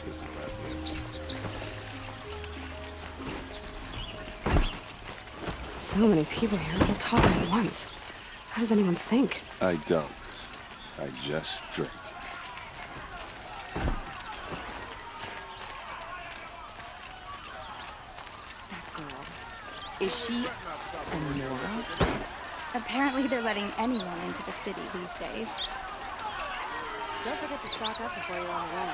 this about here. So many people here, all talking at once. How does anyone think? I don't. I just drink. That girl. Is she immoral? Apparently they're letting anyone into the city these days. Don't forget to stock up before you're on the run.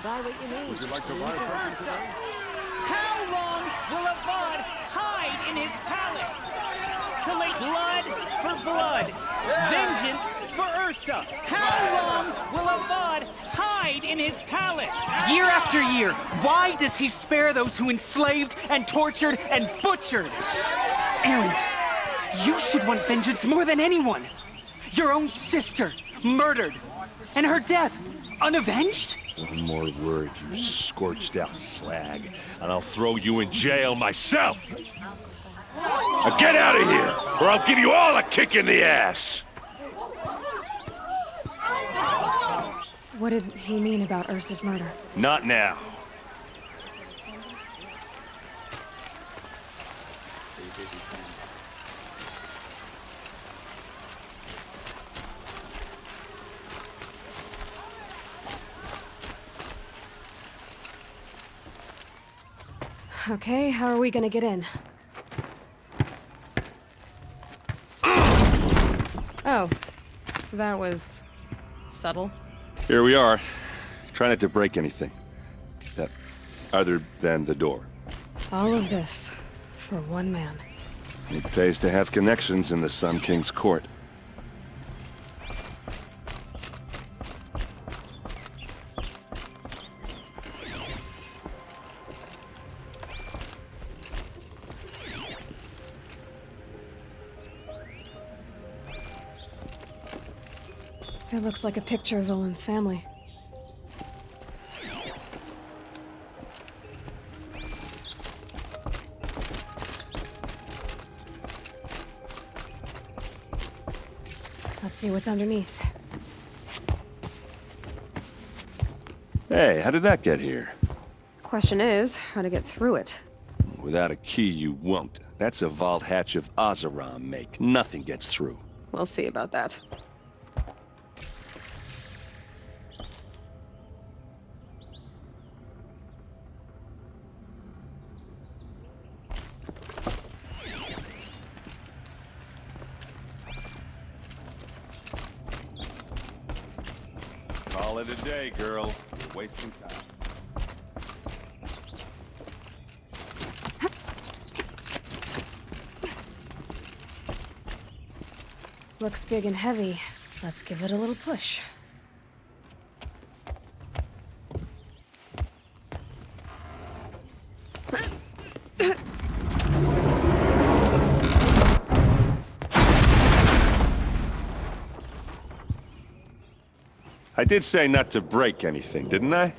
Buy what you need. Would you like to buy something today? How long will Avad hide in his palace? Till a blood for blood, vengeance for Ursa. How long will Avad hide in his palace? Year after year, why does he spare those who enslaved and tortured and butchered? Erend, you should want vengeance more than anyone. Your own sister, murdered, and her death, unavenged? One more word, you scorched out slag, and I'll throw you in jail myself! Now get out of here, or I'll give you all a kick in the ass! What did he mean about Ursa's murder? Not now. Okay, how are we gonna get in? Oh, that was subtle. Here we are. Try not to break anything. Other than the door. All of this for one man. It pays to have connections in the Sun King's court. It looks like a picture of Olin's family. Let's see what's underneath. Hey, how did that get here? Question is, how to get through it. Without a key, you won't. That's a vault hatch of Oseram make. Nothing gets through. We'll see about that. Call it a day, girl. You're wasting time. Looks big and heavy. Let's give it a little push. I did say not to break anything, didn't I?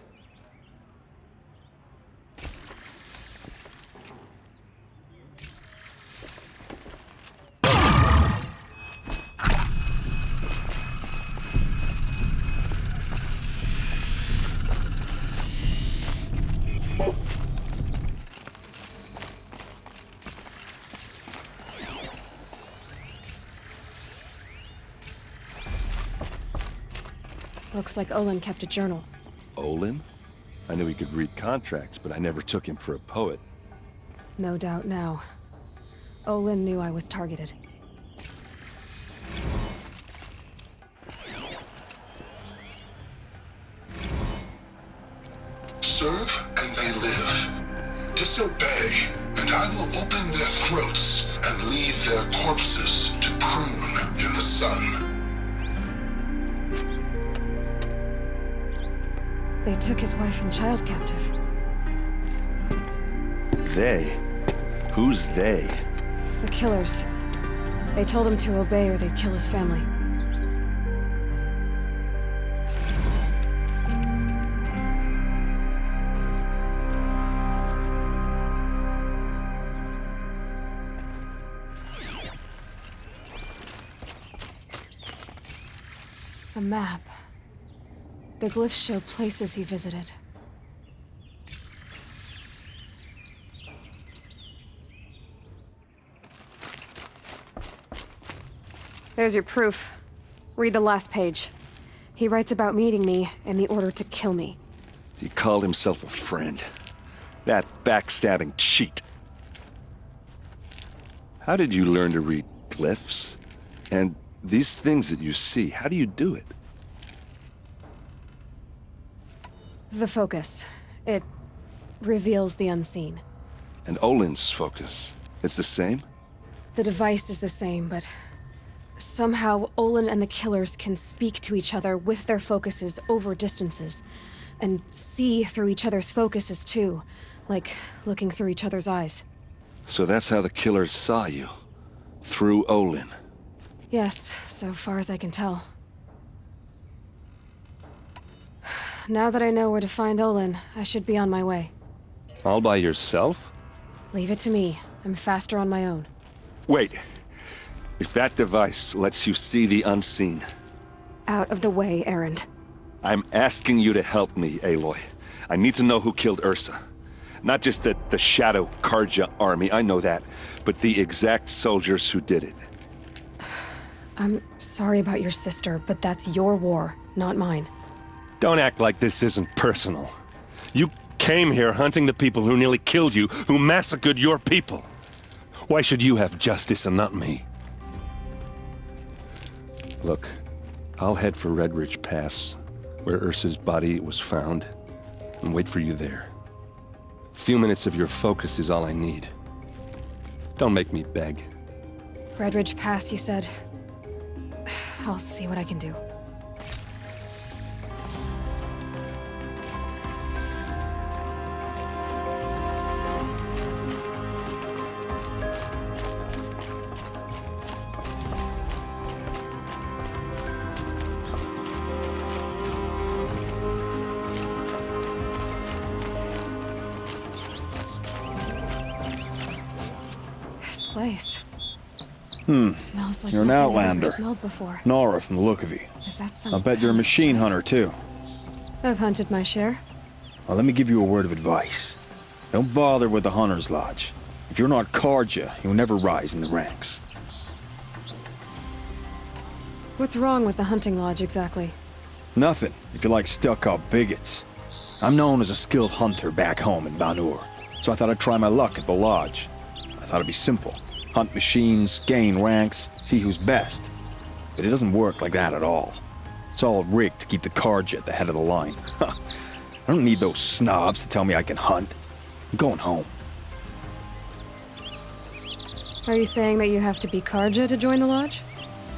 Looks like Olin kept a journal. Olin? I knew he could read contracts, but I never took him for a poet. No doubt now. Olin knew I was targeted. Serve and they live. Disobey, and I will open their throats and leave their corpses to prune in the sun. They took his wife and child captive. They? Who's they? The killers. They told him to obey or they'd kill his family. A map. The glyphs show places he visited. There's your proof. Read the last page. He writes about meeting me and the order to kill me. He called himself a friend. That backstabbing cheat. How did you learn to read glyphs? And these things that you see, how do you do it? The focus. It reveals the unseen. And Olin's focus, it's the same? The device is the same, but somehow Olin and the killers can speak to each other with their focuses over distances, and see through each other's focuses too, like looking through each other's eyes. So that's how the killers saw you. Through Olin. Yes, so far as I can tell. Now that I know where to find Olin, I should be on my way. All by yourself? Leave it to me. I'm faster on my own. Wait. If that device lets you see the unseen... Out of the way, Erend. I'm asking you to help me, Aloy. I need to know who killed Ursa. Not just the Shadow Karja army, I know that, but the exact soldiers who did it. I'm sorry about your sister, but that's your war, not mine. Don't act like this isn't personal. You came here hunting the people who nearly killed you, who massacred your people. Why should you have justice and not me? Look, I'll head for Red Ridge Pass, where Ursa's body was found, and wait for you there. A few minutes of your focus is all I need. Don't make me beg. Red Ridge Pass, you said. I'll see what I can do. This place. Smells like You're an nothing I've outlander. ever smelled before. Nora from the look of you. Is that some... I'll bet you're a machine hunter, too. I've hunted my share. Well, let me give you a word of advice. Don't bother with the Hunter's Lodge. If you're not Karja, you'll never rise in the ranks. What's wrong with the hunting lodge, exactly? Nothing, if you like stuck-up bigots. I'm known as a skilled hunter back home in Banur, so I thought I'd try my luck at the lodge. I thought it'd be simple. Hunt machines, gain ranks, see who's best. But it doesn't work like that at all. It's all rigged to keep the Karja at the head of the line. I don't need those snobs to tell me I can hunt. I'm going home. Are you saying that you have to be Karja to join the lodge?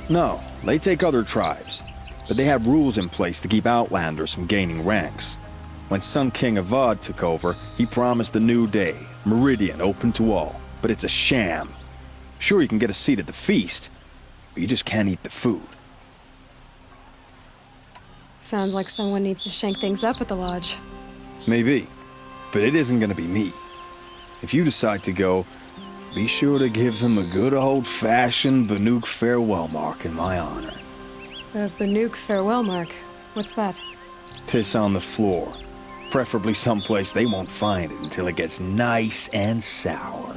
No, they take other tribes. But they have rules in place to keep outlanders from gaining ranks. When Sun King Avad took over, he promised the new day, Meridian open to all. But it's a sham. Sure, you can get a seat at the feast, but you just can't eat the food. Sounds like someone needs to shake things up at the lodge. Maybe, but it isn't gonna be me. If you decide to go, be sure to give them a good old-fashioned Banuk farewell mark in my honor. The Banuk farewell mark. What's that? Piss on the floor. Preferably someplace they won't find it until it gets nice and sour.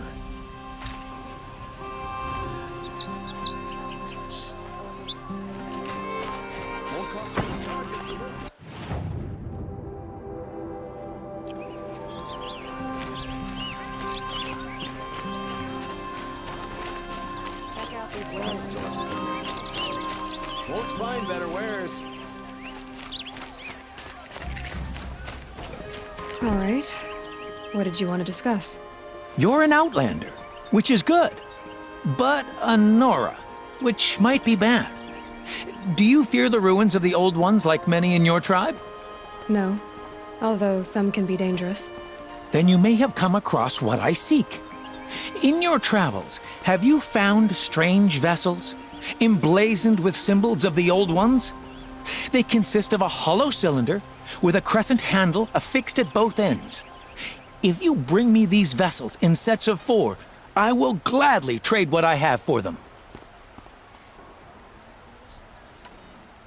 Check out these wares. Won't find better wares. All right. What did you want to discuss? You're an outlander, which is good. But a Nora, which might be bad. Do you fear the ruins of the old ones like many in your tribe? No. Although some can be dangerous. Then you may have come across what I seek. In your travels, have you found strange vessels, emblazoned with symbols of the old ones? They consist of a hollow cylinder with a crescent handle affixed at both ends. If you bring me these vessels in sets of 4, I will gladly trade what I have for them.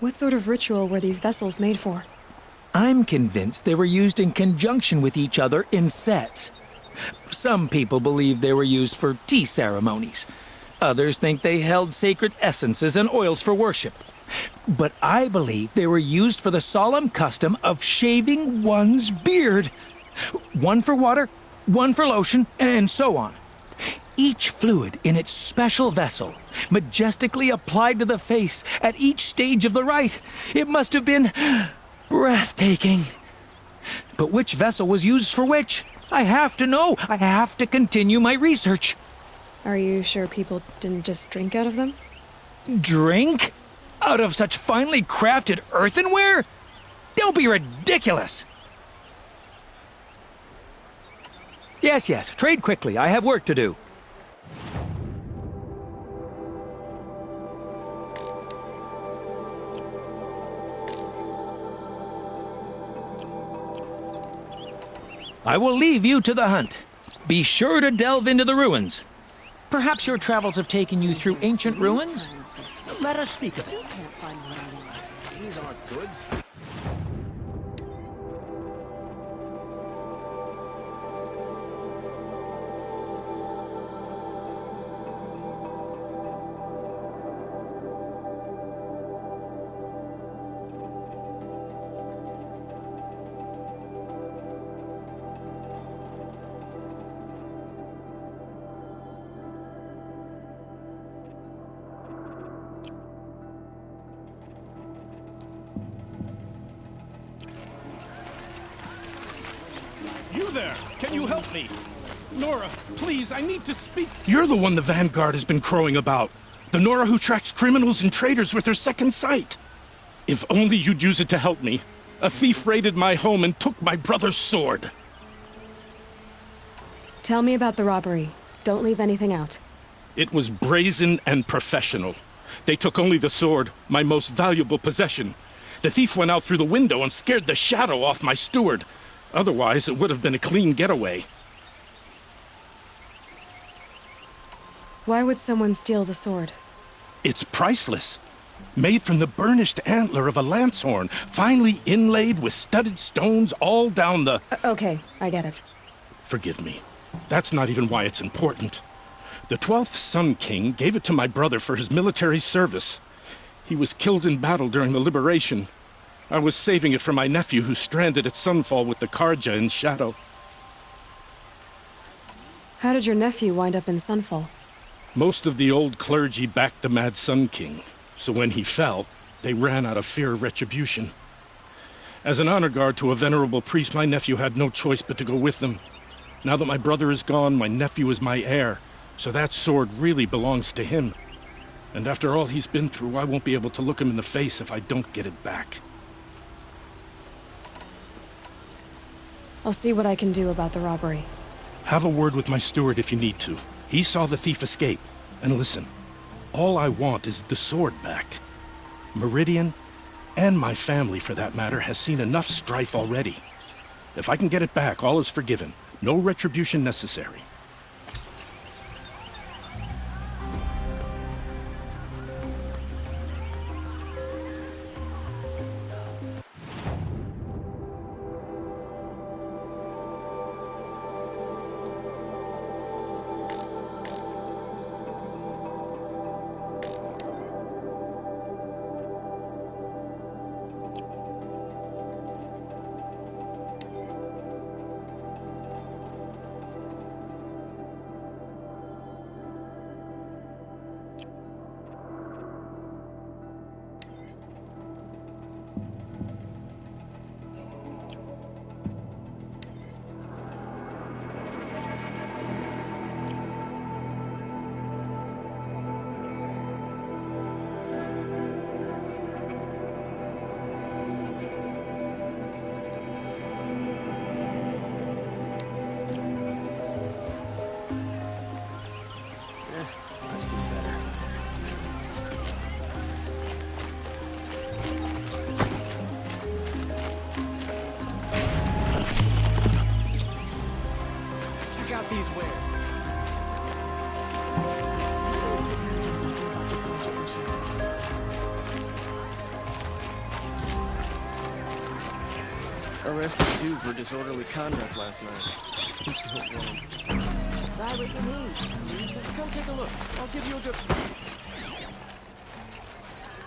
What sort of ritual were these vessels made for? I'm convinced they were used in conjunction with each other in sets. Some people believe they were used for tea ceremonies. Others think they held sacred essences and oils for worship. But I believe they were used for the solemn custom of shaving one's beard. One for water, one for lotion, and so on. Each fluid in its special vessel, majestically applied to the face at each stage of the rite. It must have been breathtaking. But which vessel was used for which? I have to know. I have to continue my research. Are you sure people didn't just drink out of them? Drink? Out of such finely crafted earthenware? Don't be ridiculous! Yes, trade quickly. I have work to do. I will leave you to the hunt. Be sure to delve into the ruins. Perhaps your travels have taken you through ancient ruins? Let us speak of it. These aren't goods. You there! Can you help me? Nora, please, I need to speak. You're the one the Vanguard has been crowing about. The Nora who tracks criminals and traitors with her second sight. If only you'd use it to help me. A thief raided my home and took my brother's sword. Tell me about the robbery. Don't leave anything out. It was brazen and professional. They took only the sword, my most valuable possession. The thief went out through the window and scared the shadow off my steward. Otherwise, it would have been a clean getaway. Why would someone steal the sword? It's priceless. Made from the burnished antler of a lancehorn, finely inlaid with studded stones all down the... Okay, I get it. Forgive me. That's not even why it's important. The 12th Sun King gave it to my brother for his military service. He was killed in battle during the liberation. I was saving it for my nephew who's stranded at Sunfall with the Karja in Shadow. How did your nephew wind up in Sunfall? Most of the old clergy backed the Mad Sun King, so when he fell, they ran out of fear of retribution. As an honor guard to a venerable priest, my nephew had no choice but to go with them. Now that my brother is gone, my nephew is my heir, so that sword really belongs to him. And after all he's been through, I won't be able to look him in the face if I don't get it back. I'll see what I can do about the robbery. Have a word with my steward if you need to. He saw the thief escape. And listen, all I want is the sword back. Meridian, and my family for that matter, has seen enough strife already. If I can get it back, all is forgiven. No retribution necessary. Arrested too for disorderly conduct last night. Don't want him. Try what you need. Come take a look. I'll give you a good...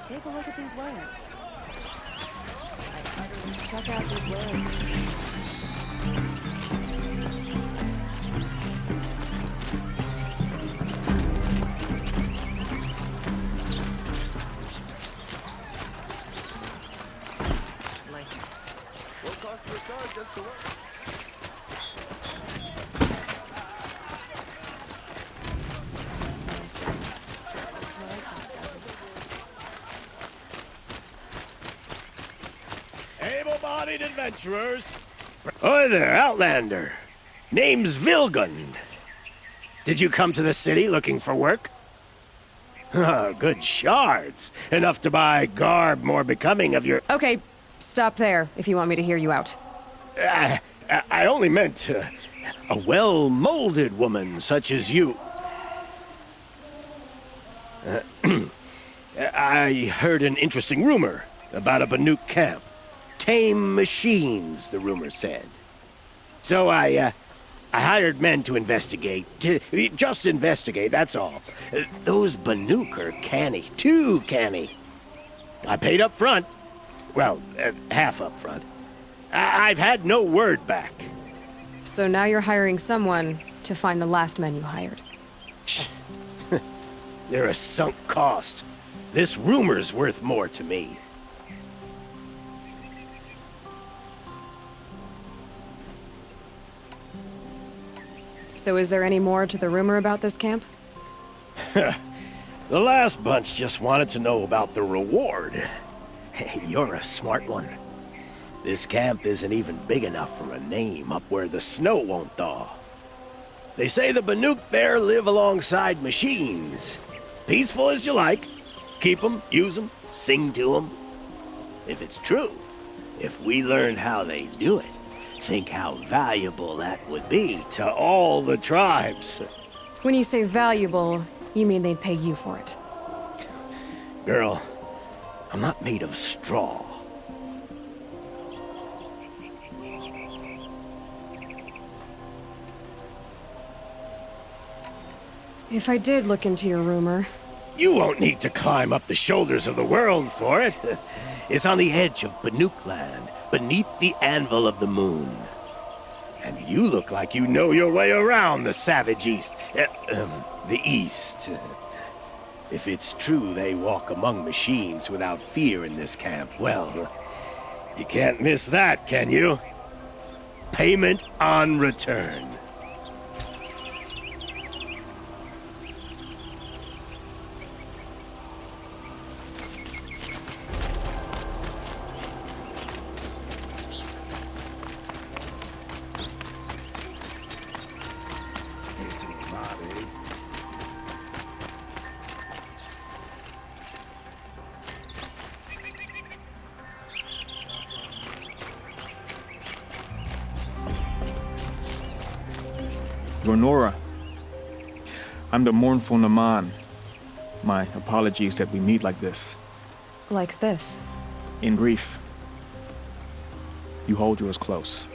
Take a look at these wares. Check out these wares. Able-bodied adventurers. Hi there, Outlander. Name's Vilgund. Did you come to the city looking for work? Good shards. Enough to buy garb more becoming of your... Okay, stop there if you want me to hear you out. I only meant a well-molded woman such as you. I heard an interesting rumor about a Banuk camp. Tame machines, the rumor said. So I hired men to investigate. Just investigate, that's all. Those Banuk are canny. Too canny. I paid up front. Well, half up front. I've had no word back. So now you're hiring someone to find the last men you hired. They're a sunk cost. This rumor's worth more to me. So is there any more to the rumor about this camp? The last bunch just wanted to know about the reward. Hey, you're a smart one. This camp isn't even big enough for a name up where the snow won't thaw. They say the Banuk there live alongside machines. Peaceful as you like. Keep them, use them, sing to them. If it's true, if we learned how they do it, think how valuable that would be to all the tribes. When you say valuable, you mean they'd pay you for it. Girl, I'm not made of straw. If I did look into your rumor... You won't need to climb up the shoulders of the world for it. It's on the edge of Banuk land, beneath the anvil of the moon. And you look like you know your way around the savage east. The east. If it's true they walk among machines without fear in this camp, well, you can't miss that, can you? Payment on return. Gonora, I'm the mournful Naman. My apologies that we meet like this. Like this? In grief. You hold yours close,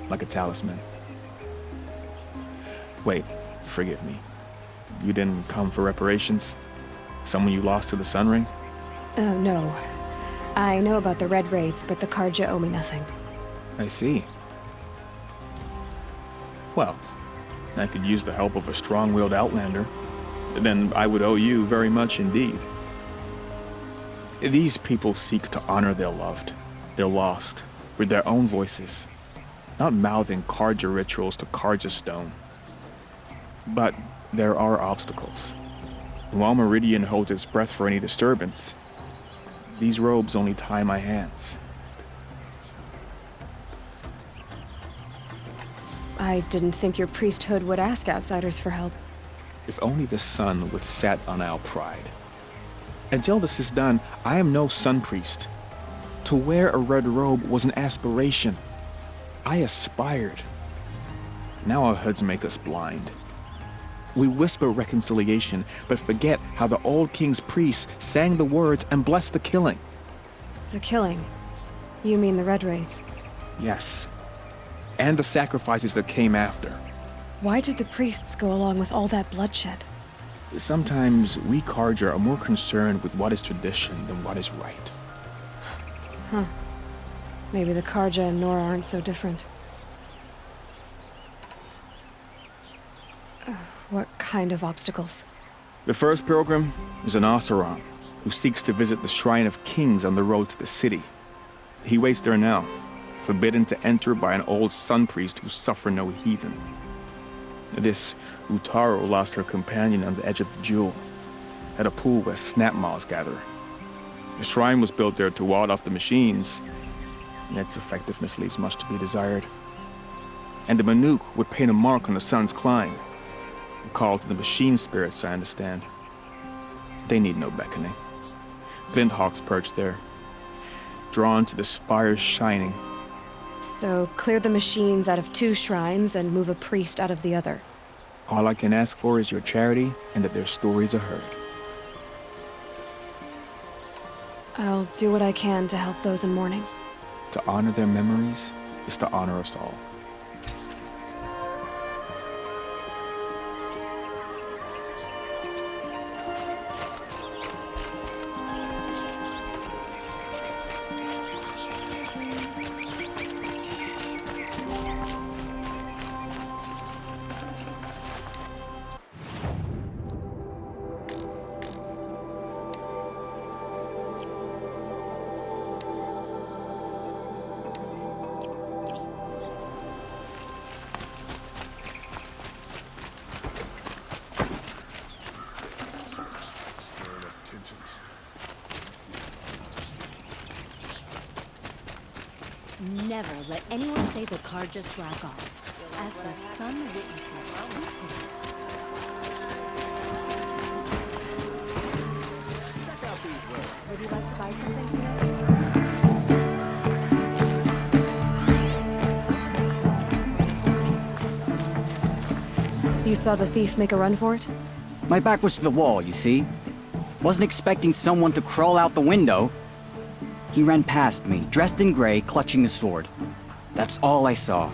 like a talisman. Wait, forgive me. You didn't come for reparations? Someone you lost to the Sun Ring? Oh, no. I know about the Red Raids, but the Karja owe me nothing. I see. Well, I could use the help of a strong-willed outlander. Then I would owe you very much indeed. These people seek to honor their loved, their lost, with their own voices, not mouthing Karja rituals to Karja stone. But there are obstacles. While Meridian holds its breath for any disturbance, these robes only tie my hands. I didn't think your priesthood would ask outsiders for help. If only the sun would set on our pride. Until this is done, I am no sun priest. To wear a red robe was an aspiration. I aspired. Now our hoods make us blind. We whisper reconciliation, but forget how the old king's priests sang the words and blessed the killing. The killing? You mean the Red Raids? Yes. And the sacrifices that came after. Why did the priests go along with all that bloodshed? Sometimes we Carja are more concerned with what is tradition than what is right. Huh. Maybe the Carja and Nora aren't so different. What kind of obstacles? The first pilgrim is an Oseram who seeks to visit the Shrine of Kings on the road to the city. He waits there now, forbidden to enter by an old sun priest who suffered no heathen. This Utaro lost her companion on the edge of the jewel, at a pool where snap moths gather. The shrine was built there to ward off the machines, and its effectiveness leaves much to be desired. And the Manuk would paint a mark on the sun's climb, a call to the machine spirits, I understand. They need no beckoning. Glint-hawks perch there, drawn to the spire's shining. So, clear the machines out of 2 shrines and move a priest out of the other. All I can ask for is your charity and that their stories are heard. I'll do what I can to help those in mourning. To honor their memories is to honor us all. Never let anyone say the car just slack off. As the sun witnesses. Would you like to buy something today? You saw the thief make a run for it? My back was to the wall, you see? Wasn't expecting someone to crawl out the window. He ran past me, dressed in gray, clutching a sword. That's all I saw.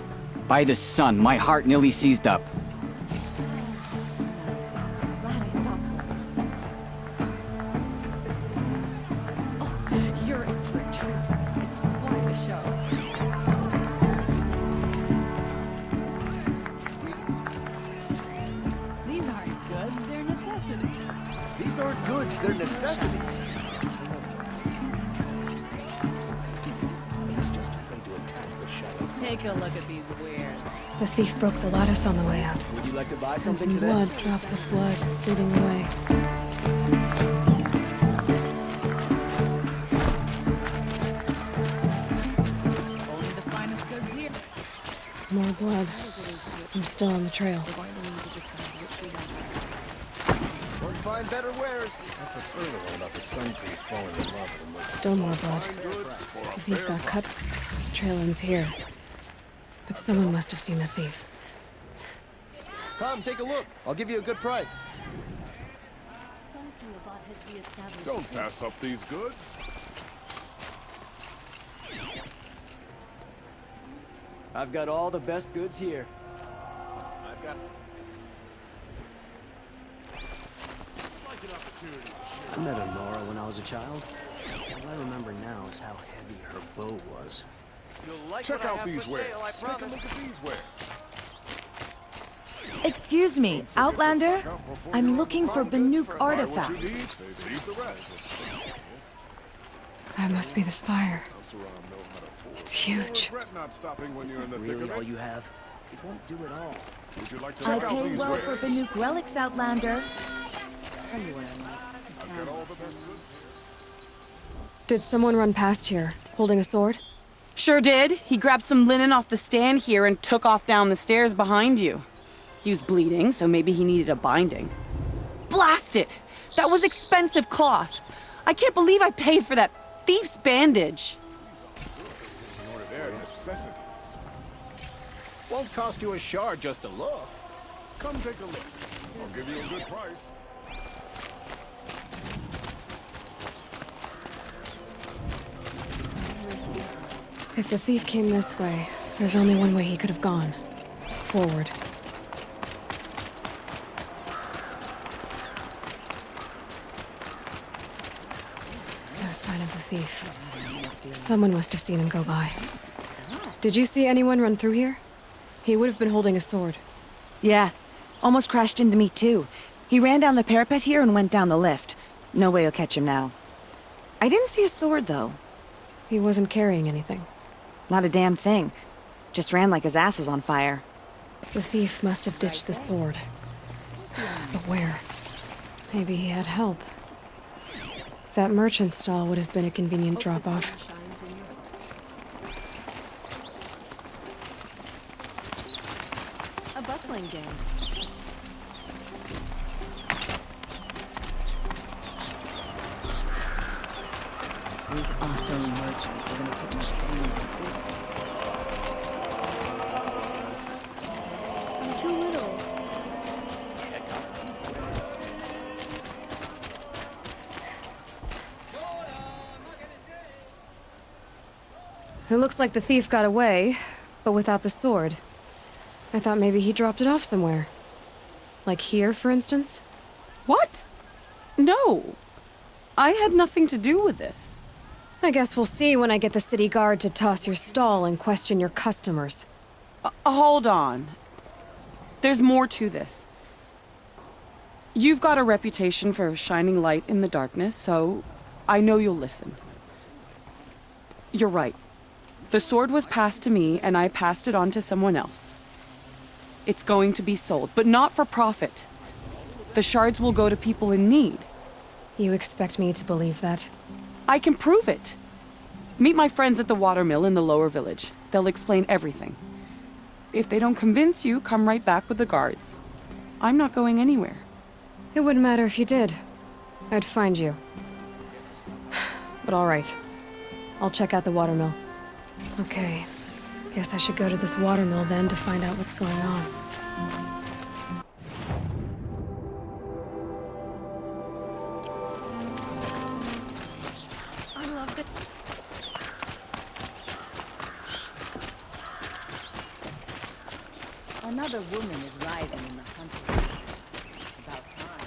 By the sun, my heart nearly seized up. Glad I stopped. Oh, you're in for a treat. It's quite a show. These aren't goods, they're necessities. These aren't goods, they're necessities. Take a look at these wares. The thief broke the lattice on the way out. Would you like to buy And something some today? blood, drops of blood, bleeding away. Only the finest goods here. More blood. I'm still on the trail. Won't find better wares. I prefer the one about the sun priest falling in love with him. Still more blood. The thief got cut. The trail ends here. But someone must have seen the thief. Come, take a look. I'll give you a good price. Don't pass up these goods. I've got all the best goods here. I've got like an opportunity. I met Honora when I was a child. All I remember now is how heavy her bow was. You'll like Check out these wares. Take a look at these wares. Excuse me, Outlander? I'm looking for Banuk artifacts. That must be the spire. It's huge. Really all you have? It won't do it all. Would you like to I check out pay these well wares? for Banuk relics, Outlander. Tell you what I like. Get all the best goods. Did someone run past here, holding a sword? Sure did. He grabbed some linen off the stand here and took off down the stairs behind you. He was bleeding, so maybe he needed a binding. Blast it! That was expensive cloth. I can't believe I paid for that thief's bandage. They're necessities. Won't cost you a shard just to look. Come take a look. I'll give you a good price. If the thief came this way, there's only one way he could have gone. Forward. No sign of the thief. Someone must have seen him go by. Did you see anyone run through here? He would have been holding a sword. Yeah. Almost crashed into me, too. He ran down the parapet here and went down the lift. No way you'll catch him now. I didn't see a sword, though. He wasn't carrying anything. Not a damn thing. Just ran like his ass was on fire. The thief must have ditched the sword. But where? Maybe he had help. That merchant stall would have been a convenient drop-off. A bustling game. These awesome merchants are gonna put my family in I'm too little. It looks like the thief got away, but without the sword. I thought maybe he dropped it off somewhere. Like here, for instance? What? No. I had nothing to do with this. I guess we'll see when I get the city guard to toss your stall and question your customers. Hold on. There's more to this. You've got a reputation for shining light in the darkness, so I know you'll listen. You're right. The sword was passed to me, and I passed it on to someone else. It's going to be sold, but not for profit. The shards will go to people in need. You expect me to believe that? I can prove it. Meet my friends at the watermill in the lower village. They'll explain everything. If they don't convince you, come right back with the guards. I'm not going anywhere. It wouldn't matter if you did. I'd find you. But all right. I'll check out the watermill. Okay. Guess I should go to this watermill then to find out what's going on. I loved it. Another woman is rising in the hunting. About time.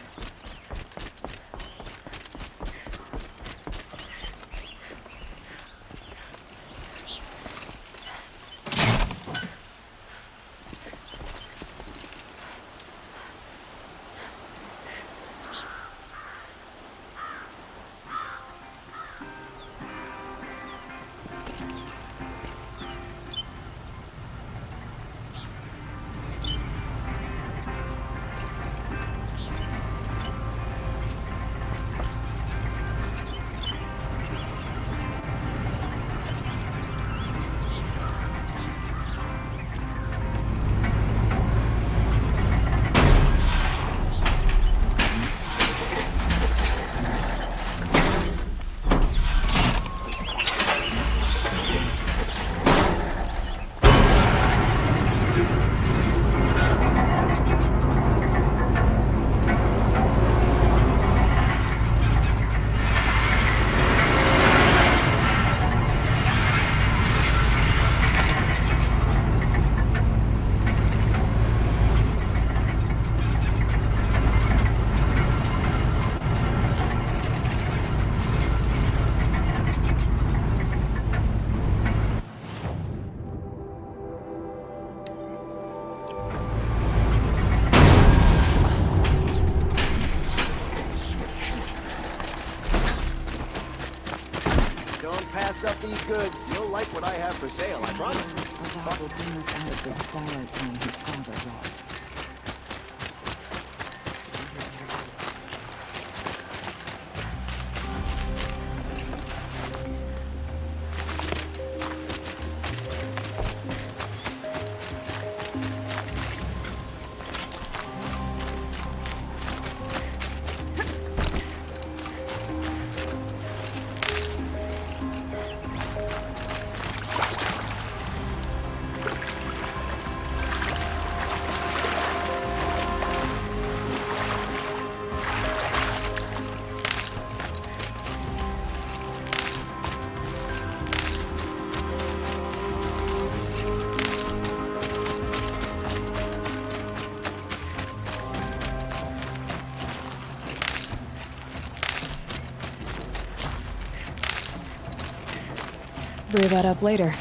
Pass up these goods. You'll like what I have for sale, I promise. God will bring us out of this borrowed time his father wrought. clear that up later.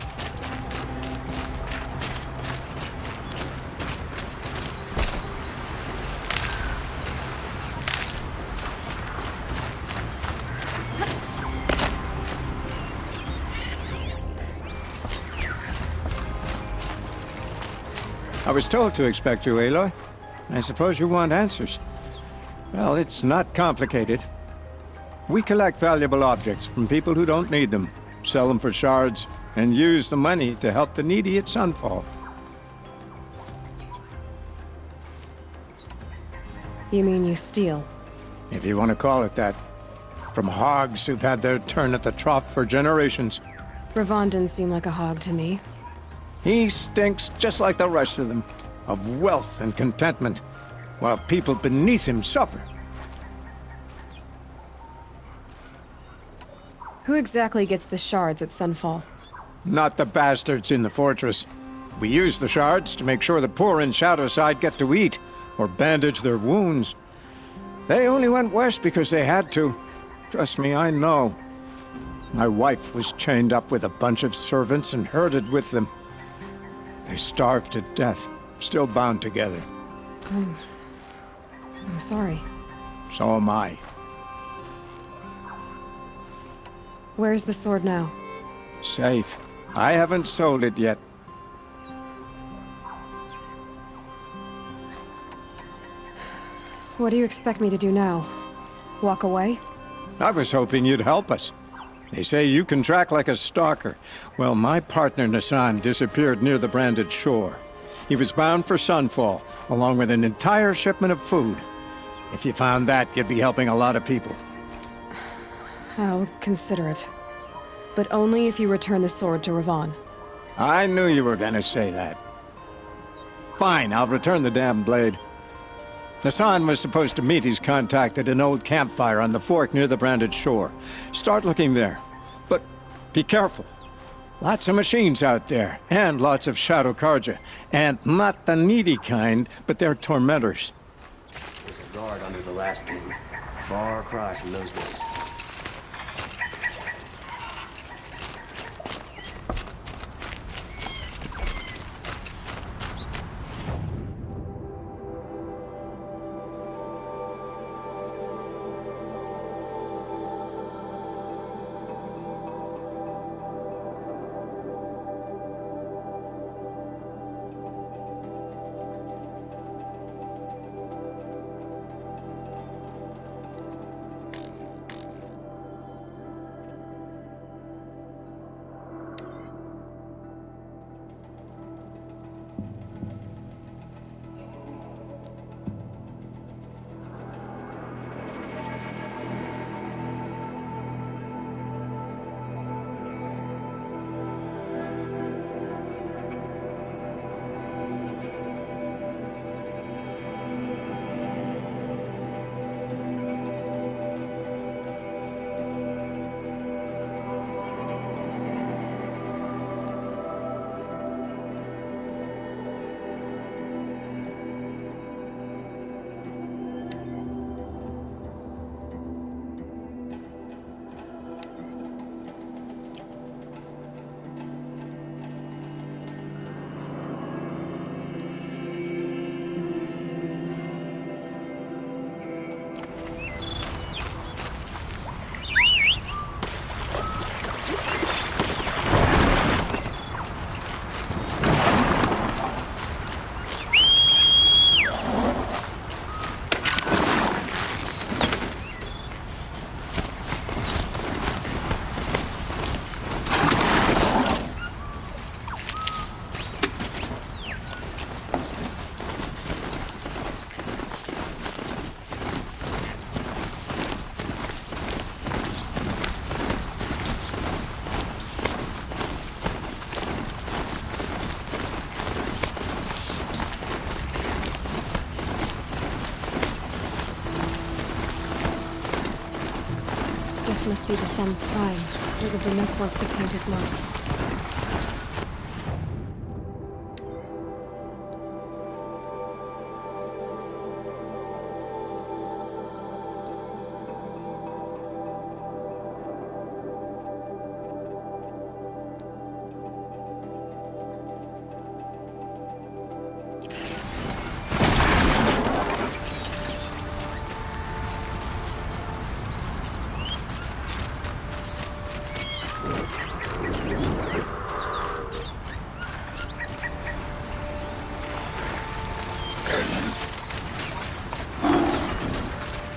I was told to expect you, Aloy. I suppose you want answers. Well, it's not complicated. We collect valuable objects from people who don't need them, sell them for shards, and use the money to help the needy at Sunfall. You mean you steal? If you want to call it that. From hogs who've had their turn at the trough for generations. Ravon didn't seem like a hog to me. He stinks just like the rest of them, of wealth and contentment, while people beneath him suffer. Who exactly gets the shards at Sunfall? Not the bastards in the fortress. We use the shards to make sure the poor in Shadowside get to eat, or bandage their wounds. They only went west because they had to. Trust me, I know. My wife was chained up with a bunch of servants and herded with them. They starved to death, still bound together. I'm sorry. So am I. Where's the sword now? Safe. I haven't sold it yet. What do you expect me to do now? Walk away? I was hoping you'd help us. They say you can track like a stalker. Well, my partner Nassan disappeared near the branded shore. He was bound for Sunfall, along with an entire shipment of food. If you found that, you'd be helping a lot of people. I'll consider it. But only if you return the sword to Ravon. I knew you were gonna say that. Fine, I'll return the damn blade. Nassan was supposed to meet his contact at an old campfire on the fork near the branded shore. Start looking there. But be careful. Lots of machines out there, and lots of Shadow Karja. And not the needy kind, but they're tormentors. There's a guard under the last king. Far cry from those days. This must be the sun's prime, where the Banuk wants to paint his mark.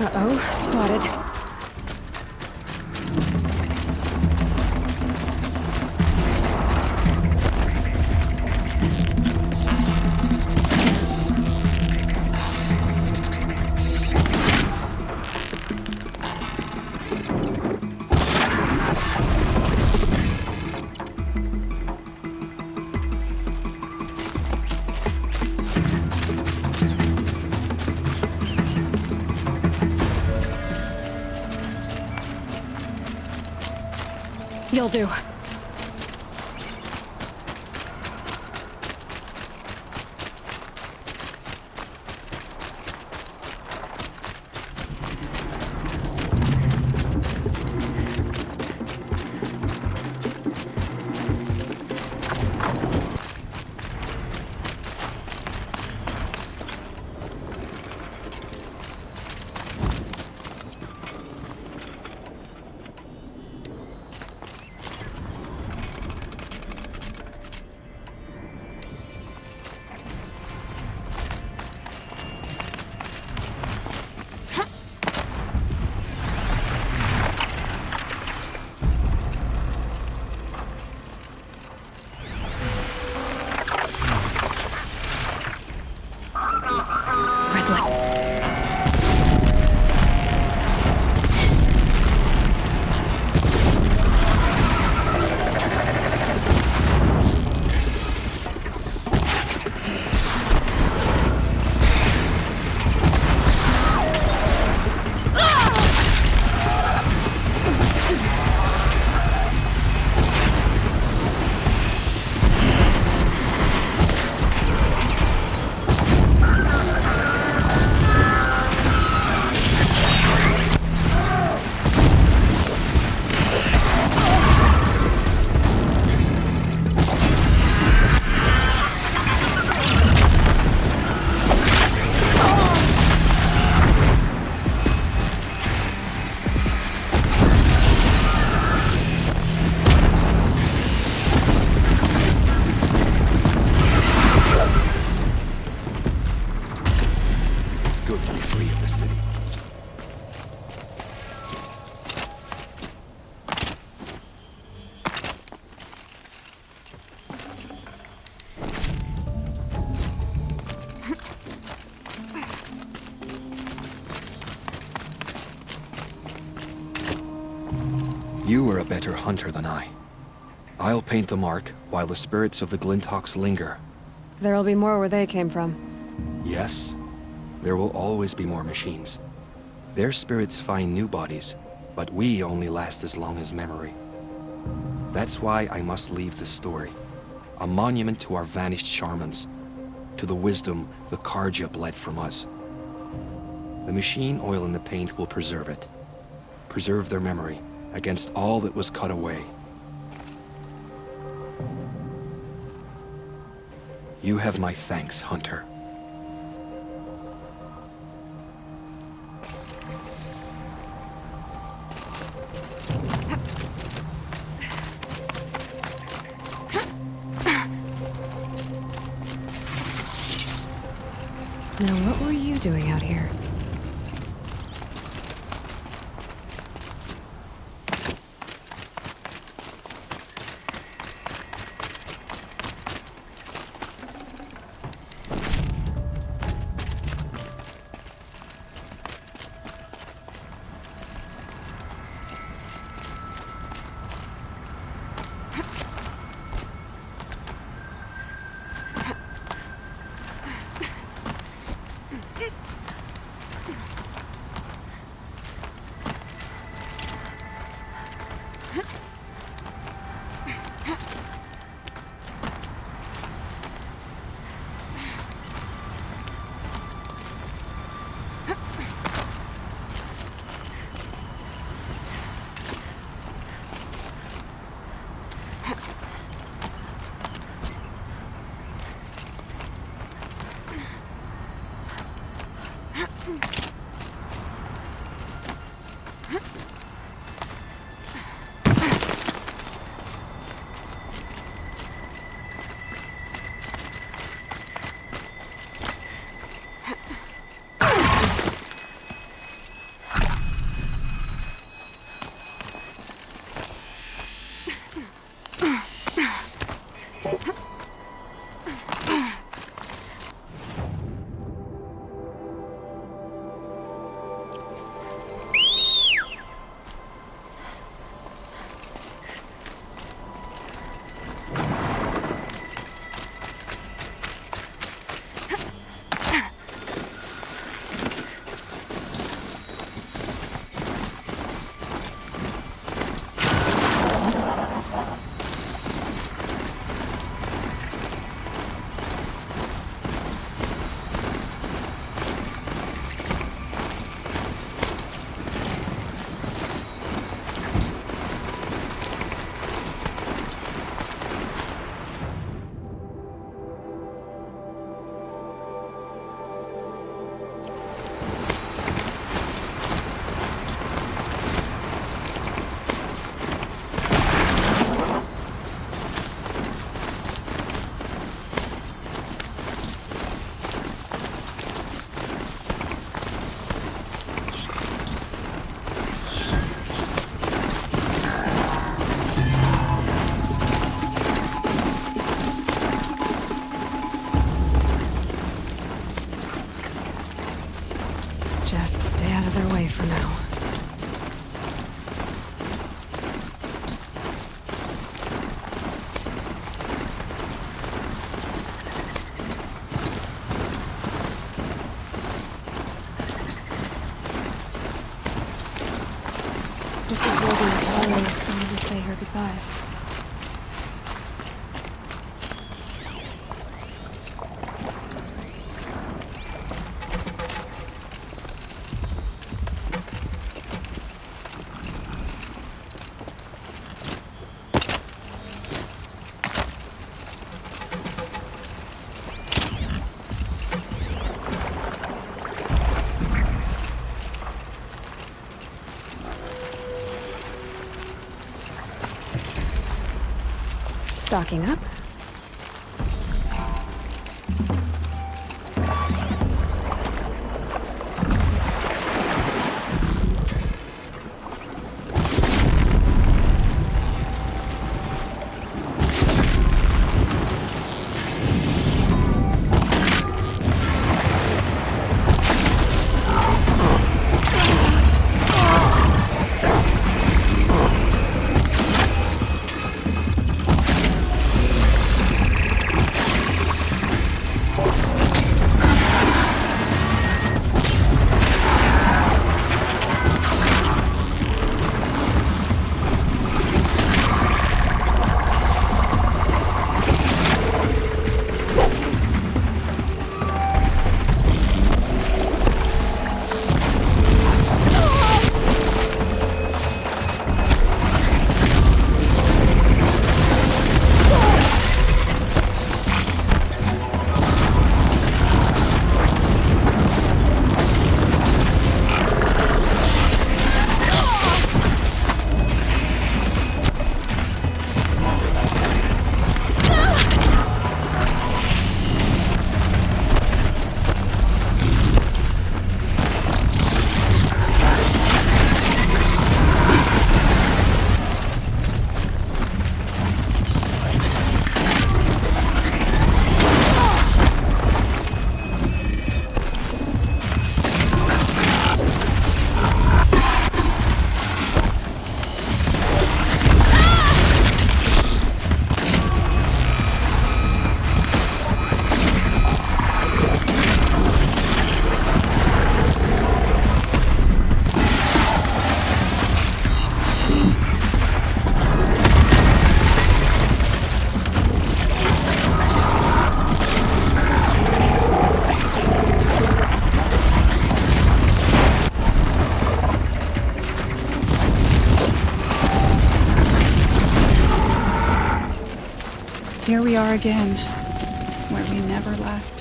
Uh-oh, spotted. You'll do. You are a better hunter than I. I'll paint the mark while the spirits of the Glinthawks linger. There'll be more where they came from. Yes, there will always be more machines. Their spirits find new bodies, but we only last as long as memory. That's why I must leave this story. A monument to our vanished shamans, to the wisdom the Karja bled from us. The machine oil in the paint will preserve it. Preserve their memory against all that was cut away. You have my thanks, Hunter. Now, what were you doing out here? Just stay out of their way for now. This is where the Aloy came to say her goodbyes. Stocking up. Here we are again, where we never left.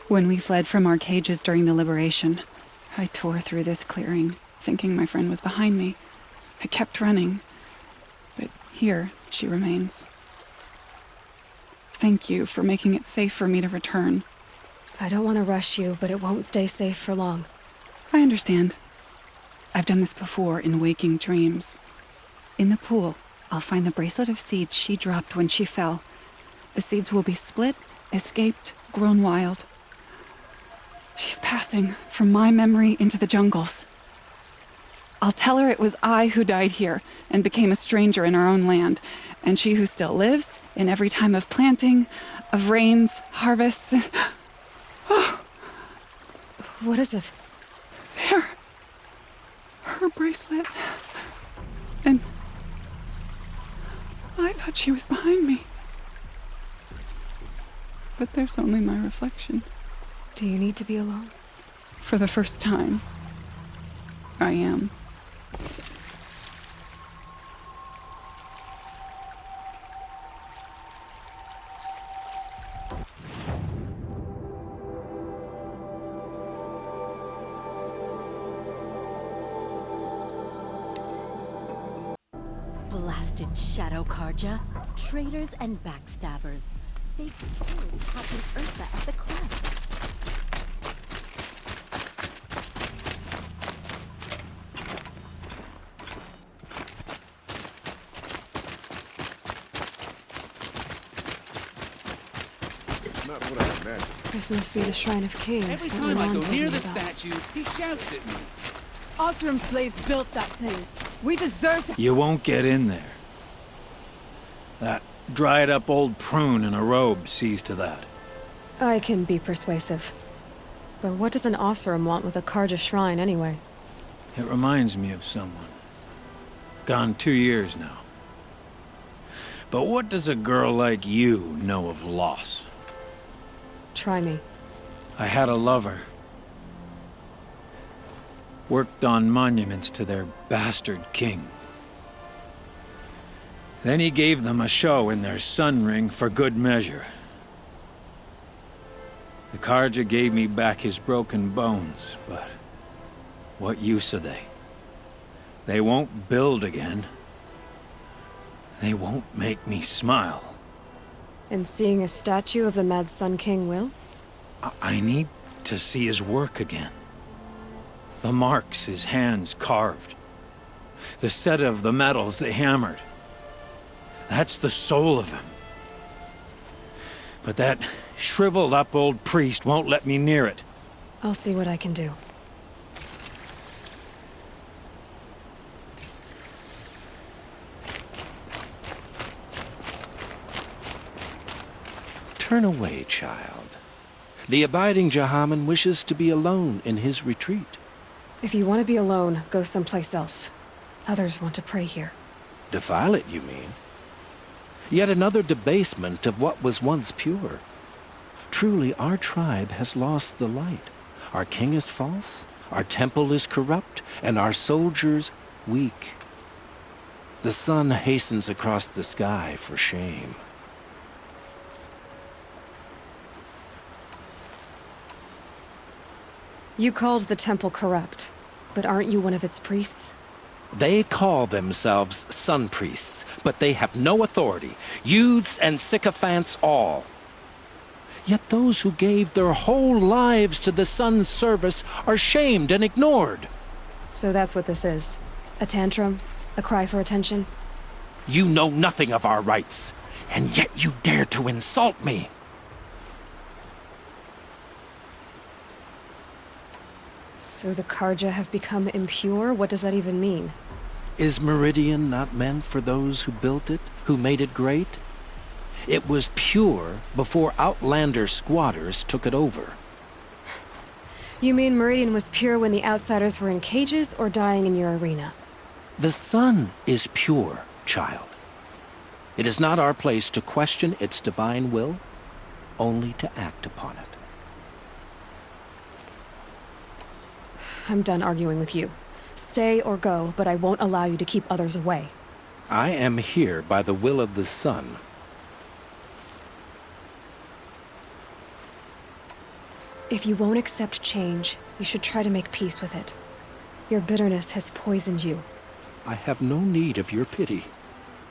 When we fled from our cages during the liberation, I tore through this clearing, thinking my friend was behind me. I kept running, but here she remains. Thank you for making it safe for me to return. I don't want to rush you, but it won't stay safe for long. I understand. I've done this before in waking dreams. In the pool, I'll find the bracelet of seeds she dropped when she fell. The seeds will be split, escaped, grown wild. She's passing from my memory into the jungles. I'll tell her it was I who died here and became a stranger in our own land, and she who still lives in every time of planting, of rains, harvests. Oh. What is it? There. Her bracelet. And I thought she was behind me. But there's only my reflection. Do you need to be alone? For the first time, I am. blasted Shadow Karja. Traitors and backstabbers. They killed Captain Ursa at the crest. It's not what I imagined. This must be the Shrine of Kings. Every that time I Milan go told near me the about. statue, he shouts at me. Osram slaves built that thing. We deserve to... You won't get in there. That dried-up old prune in a robe sees to that. I can be persuasive. But what does an Osram want with a Karja shrine anyway? It reminds me of someone. Gone 2 years now. But what does a girl like you know of loss? Try me. I had a lover. Worked on monuments to their bastard king. Then he gave them a show in their sun ring for good measure. The Karja gave me back his broken bones, but what use are they? They won't build again. They won't make me smile. And seeing a statue of the Mad Sun King will? I need to see his work again. The marks his hands carved. The set of the metals they hammered. That's the soul of him. But that shriveled up old priest won't let me near it. I'll see what I can do. Turn away, child. The abiding Jahaman wishes to be alone in his retreat. If you want to be alone, go someplace else. Others want to pray here. Defile it, you mean? Yet another debasement of what was once pure. Truly, our tribe has lost the light. Our king is false, our temple is corrupt, and our soldiers weak. The sun hastens across the sky for shame. You called the temple corrupt, but aren't you one of its priests? They call themselves sun priests, but they have no authority. Youths and sycophants all. Yet those who gave their whole lives to the sun's service are shamed and ignored. So that's what this is. A tantrum? A cry for attention? You know nothing of our rights, and yet you dare to insult me. So the Karja have become impure? What does that even mean? Is Meridian not meant for those who built it, who made it great? It was pure before Outlander squatters took it over. You mean Meridian was pure when the outsiders were in cages or dying in your arena? The sun is pure, child. It is not our place to question its divine will, only to act upon it. I'm done arguing with you. Stay or go, but I won't allow you to keep others away. I am here by the will of the sun. If you won't accept change, you should try to make peace with it. Your bitterness has poisoned you. I have no need of your pity.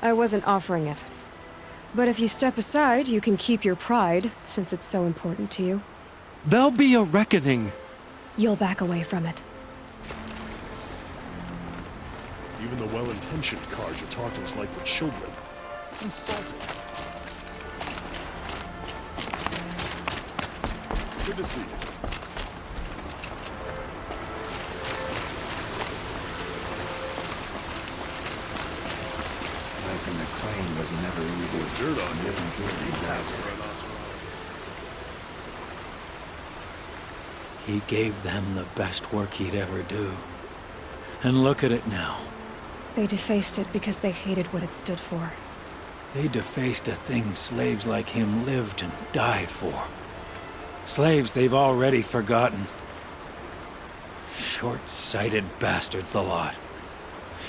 I wasn't offering it. But if you step aside, you can keep your pride, since it's so important to you. There'll be a reckoning. You'll back away from it. Even the well-intentioned Karja talk to us like we're children. It's insulting. Good to see you. Life in the claim was never easy. Dirt on you. He gave them the best work he'd ever do. And look at it now. They defaced it because they hated what it stood for. They defaced a thing slaves like him lived and died for. Slaves they've already forgotten. Short-sighted bastards, the lot.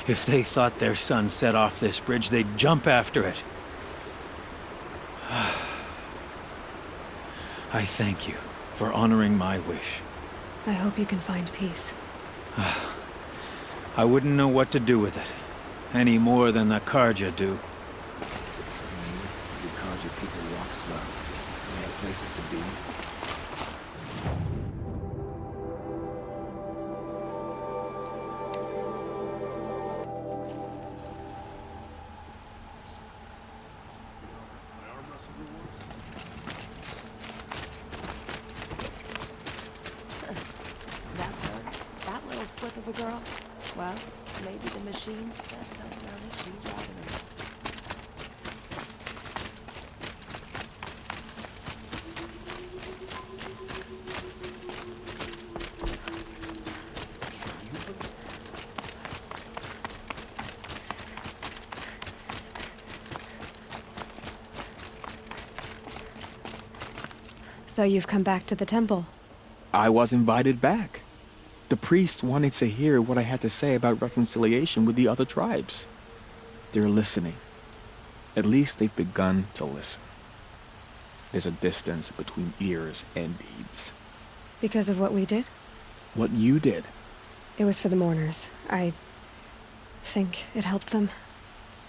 If they thought their son set off this bridge, they'd jump after it. I thank you for honoring my wish. I hope you can find peace. I wouldn't know what to do with it. any more than the Karja do. You Karja people walk slow. They have places to be. That's her. That little slip of a girl. Well, maybe the machines just don't know that she's riding them. So you've come back to the temple. I was invited back. The priests wanted to hear what I had to say about reconciliation with the other tribes. They're listening. At least they've begun to listen. There's a distance between ears and deeds. Because of what we did? What you did. It was for the mourners. I think it helped them.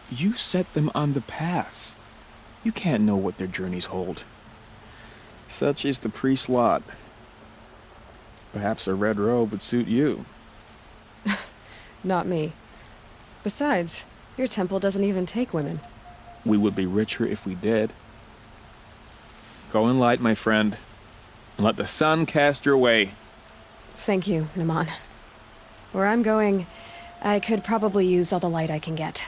You set them on the path. You can't know what their journeys hold. Such is the priest's lot. Perhaps a red robe would suit you. Not me. Besides, your temple doesn't even take women. We would be richer if we did. Go in light, my friend, and let the sun cast your way. Thank you, Naman. Where I'm going, I could probably use all the light I can get.